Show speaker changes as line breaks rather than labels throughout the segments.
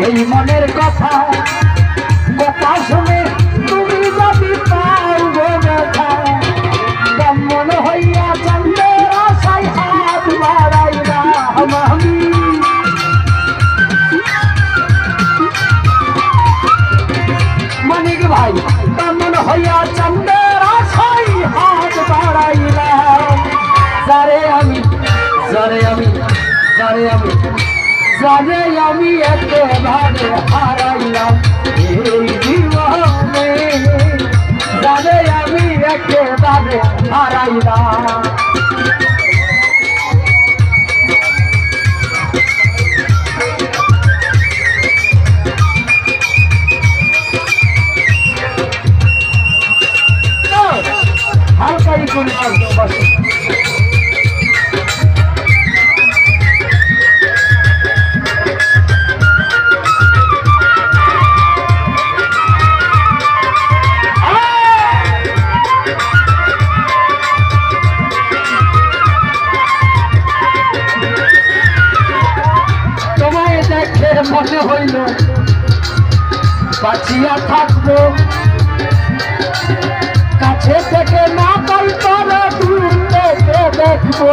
এই মনের কথা কথা শুনে তুমি যদি পাও গো ব্যথা কেমন হইয়া চন্দ্রের আশায় হাত বাড়াইলাম আমি মানিক ভাই কেমন হইয়া চন্দ্রের আশায় হাত বাড়াইলাম যারে আমি একেবারে হারাইলাম এই জীবনে যারে আমি একেবারে হারাইলাম হালকাই করে মনে হইল বাঁচিয়া থাকবো কাছে থেকে না পাই তবে দূর থেকে দেখবো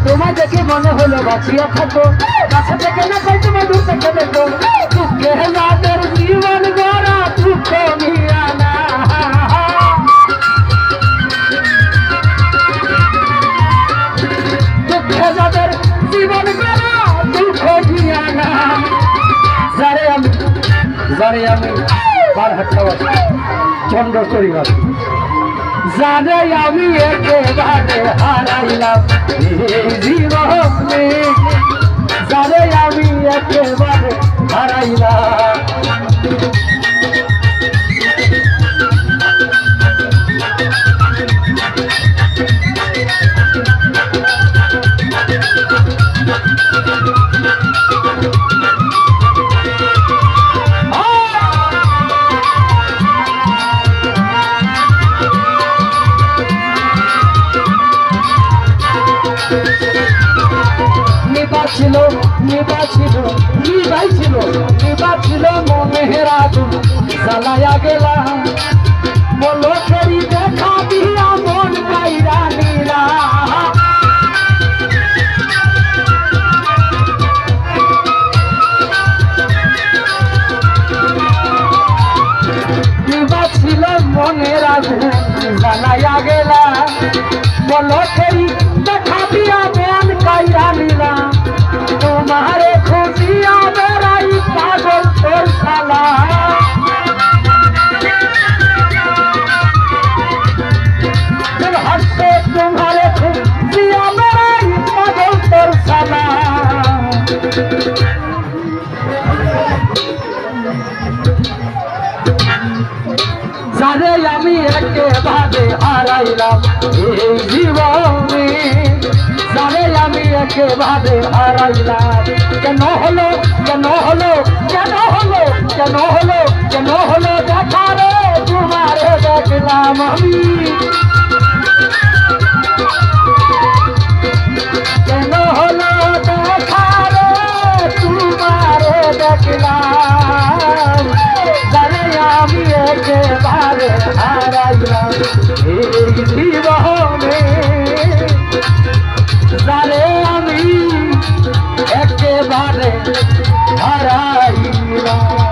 তোমায় দেখে মনে হইলো বাঁচিয়া থাকবো কাছে থেকে না পাই তুমি দূর থেকে দেখবো দুঃখে যাদের জীবন গড়া দুঃখ নিয়া না চন্দ্রচরীবাসী যারে আমি একেবারে হারাইলাম এই জীবনে যারে আমি একেবারে হারাইলাম নিবাছিল মনের আগুন জ্বালায়া গেলা মলকেরি দেখা দিয়া মন কাইরা নিলা নিবাছিল মনের আগুন জ্বালায়া গেলা মলকেরি দেখা দিয়া মন কাইরা নিলা তোমারে খুঁজিয়া বেড়াই পাগল তোর শালা হাসতে তোমারে খুঁজিয়া বেড়াই পাগল তোর শালা যারে আমি একেবারে হারাইলাম এই জীবনে যারে আমি একেবারে হারাইলাম কেন হলো দেখা রে তোমারে দেখলাম আমি কেন হলো দেখা রে তোমারে দেখলাম যারে আমি একেবারে হারাইলাম এই জীবনে যারে আমি একেবারে হারাইলাম।